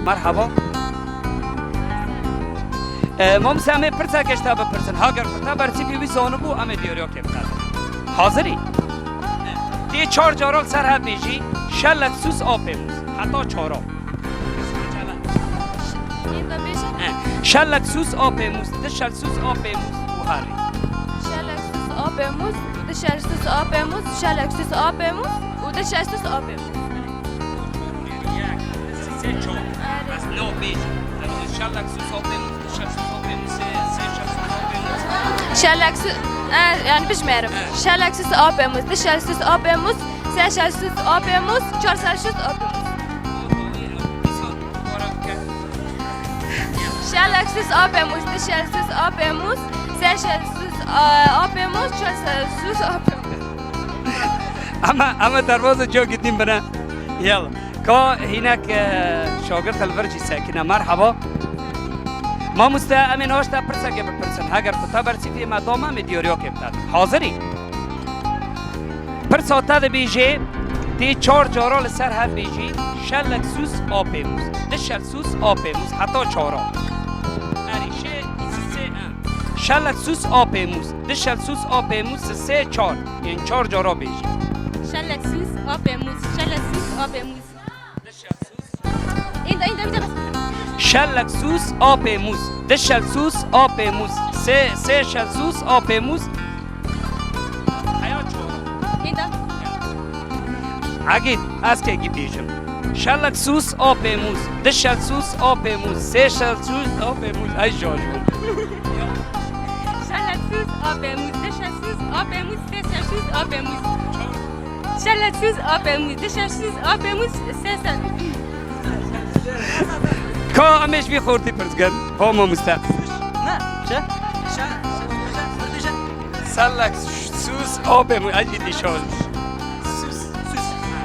مرحبا مام سامي پرسا کشتا بپرسن هاگر کتا برسی پیوی زانو بو امه دیوریو که بکن حاضری؟ دی 4 جارال سر هم بیجی شلت سوس آپیموز حتی 4 شلت سوس آپیموز دشل سوس آپیموز و هری شلک سوس آپیموز و دشل سوس آپیموز شلک سوس آپیموز و دشل سوس آپیموز بس نو بیجی شلک سوس آپیموز دشل سوس آپیموز شلک سوس yani بجمعرم شلک سوس آپیموز دشل سوس آپیموز سه شل سوس آپیموز 4 شل سوس آپیموز شلک سوس آپیموز دشل سوس آپیموز سه شل سوس آپیموز 4 شل سوس آپیموز اما دروازه جو گدیم بنا يلا كا هناك شاگرد الورجي ساكنه مرحبا ما مستأمن هاشتا پرسا که بپرسن اگر کتا برسی فی مدامه می دیوریو که بتاد حاضری؟ پرسا تاد بیجی دی 4 جارال سر هم بیجی شلک سوس آپیموز دشل سوس آپیموز حتی 4 اریشه سه شلک سوس آپیموز دشل سوس آپیموز 3 4 این 4 جارا بیجی شلک سوس آپیموز شلک سوس آپیموز دشل سوس این بس شلک سوس آپیموز دشل سوس آپیموز 3 شل سوس آپیموز حیا 4 این اگید از که گی بیجم شلک سوس آپیموز دشل سوس آپیموز 3 شل سوس آپیموز ای جاجو شلک سوس آپیموز دشل سوس آپیموز 3 شل سوس آپیموز شلک سوس آپیموز دشل سوس آپیموز 3 شل که همیش بی خورتی پرسگن با ما مستقل نه چه؟ شلک سوس آپیموز اجیدی شال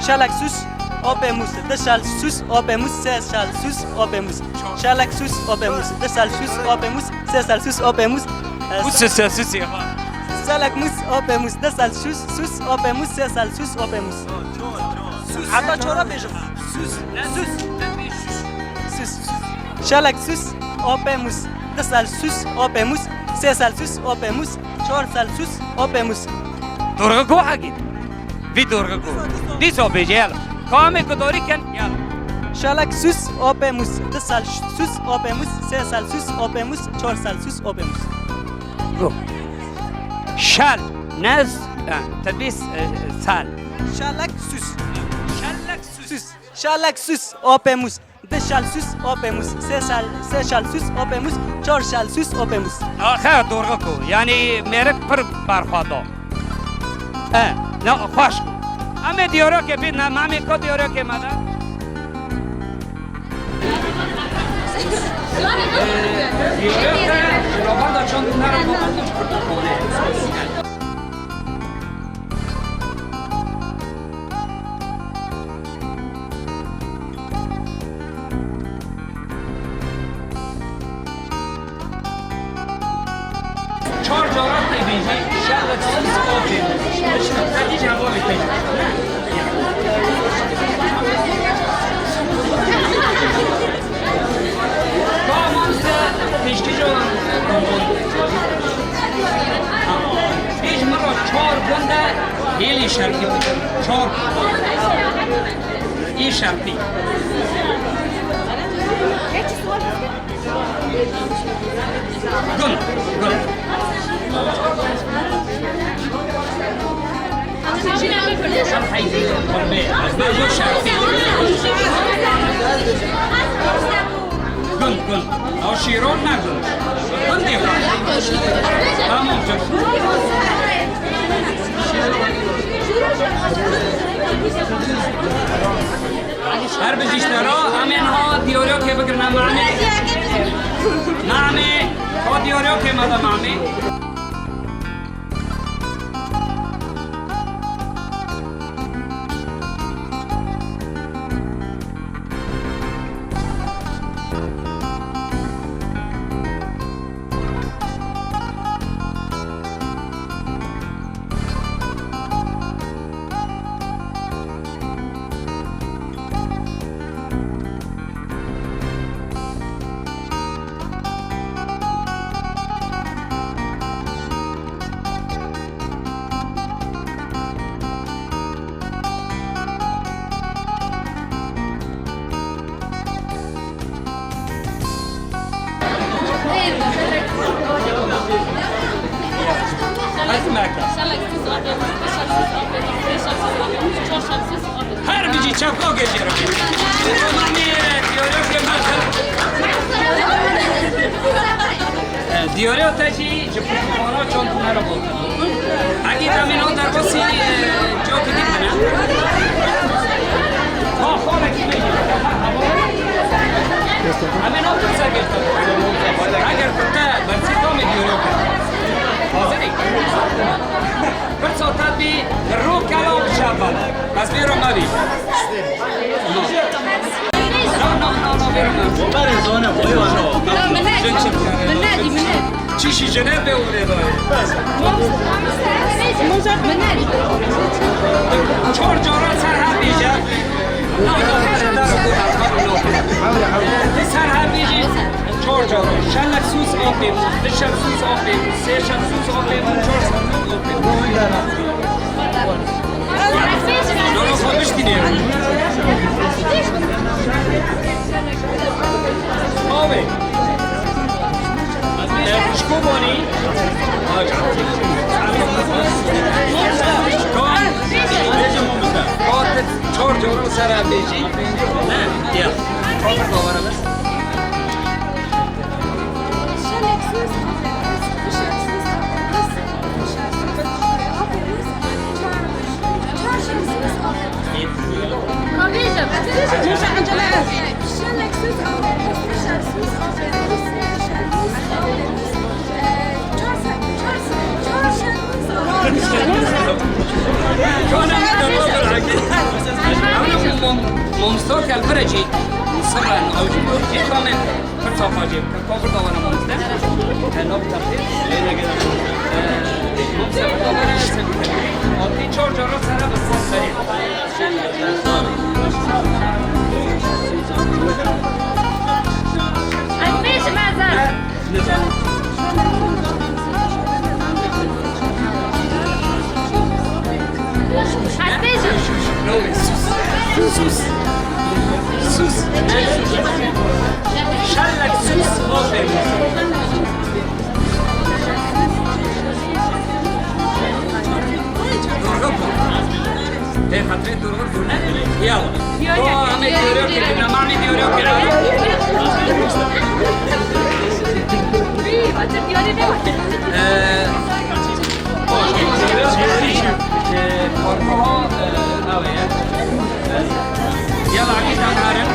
شلک سوس آپیموز دشل سوس آپیموز سه شل سوس آپیموز شلک سوس آپیموز دشل سوس آپیموز سه شل سوس آپیموز بوس سوسی شلک موز آپیموز دشل سوس آپیموز سه شل سوس آپیموز حتی 4 بیجم سوس شلک سوس آپیموز دشل سوس آپیموز سه شل سوس آپیموز 4 شل سوس آپیموز دورگه کو اگید بی دورگه کو دیسا بیجی یلا کامه کداری کن یلا شلک سوس آپیموز دشل سوس آپیموز سه شل سوس آپیموز 4 شل سوس آپیموز گو شل نز تدبیس سال شلک سوس شلک سوس شلک سوس آپیموز دشل سوس آپیموز سه شل سوس آپیموز 4 شل سوس آپیموز آخر دورگه کو یعنی میرک پر برخوادا نه خوش کو اما دیورا که بید نه مامی کو دیورا که مادا دیورا چون نرم بکنیم چهار جارات بیجی شلک سوس آپیموز خیلی جوابی تیجی با مانسته پیشکی جوان پیش مرا 4 گنده هیلی شرقی بود 4 این شرقی گند شرق حیزی کنبه از بازو شرقی گند آشیرون نگند گند دیگه تمام شد هر بزیشترا همین ها دیوریو که بگرنم معمی ها دیوریو که مادا معمی از مرکز هر بیجی چپکا گیجی رو که دیوری تاجی جپوکوانا چون تونه رو بود اگه همین ها در باسی جا که دیکنه ها خواهد کی بگیر همین ها پرسر گشتن اگر پرده برسی کام دیوری رو حاضری پرسا تدبی رو کلام شبال بس بیرو مبی چیشی جنب به اوره داره چهار جاران سر هم بیجه سر هم بیجه چهار جاران شلک سوس آب بیمون دشل سوس آب بیمون سه شل سوس آب بیمون چهار سل سوس آب بیمون نانا خوابش دینیم آبه شکو بانی چهار جورو سر هم بیجی نه یا کافر باوره بس ممستار که البرجی سرن اوجی که کامل فرصافاجی کافر داوانه ممستر نوب ترتیب ممستر داوانه سبیل آتی چهار جارو سره بس سری البيش ما زال سوس شلک سوس آفه دورو ده خطره دورو کنه یالا تو همه دیوریو که نمانی دیوریو که کارماها نویه یالا اگه تنهارن